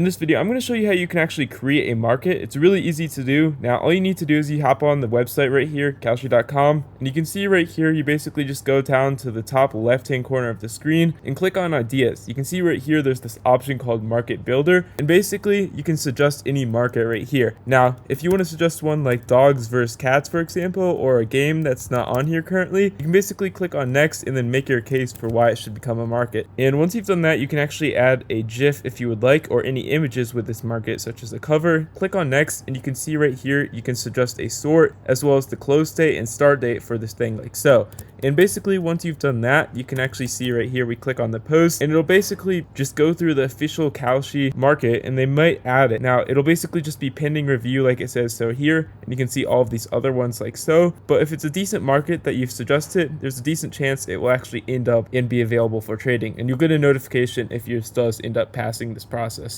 In this video, I'm going to show you how you can actually create a market. It's really easy to do. Now, all you need to do is you hop on the website right here, Kalshi.com, and you can see right here, you basically just go down to the top left-hand corner of the screen and click on ideas. You can see right here, there's this option called Market Builder, and basically you can suggest any market right here. Now, if you want to suggest one like dogs versus cats, for example, or a game that's not on here currently, you can basically click on next and then make your case for why it should become a market. And once you've done that, you can actually add a GIF if you would like, or any images with this market, such as a cover. Click on next, and you can see right here, you can suggest a sort as well as the close date and start date for this thing, like so. And basically, once you've done that, you can actually see right here, we click on the post, and it'll basically just go through the official Kalshi market, and they might add it. Now, it'll basically just be pending review, like it says so here, and you can see all of these other ones like so. But if it's a decent market that you've suggested, there's a decent chance it will actually end up and be available for trading, and you'll get a notification if yours does end up passing this process.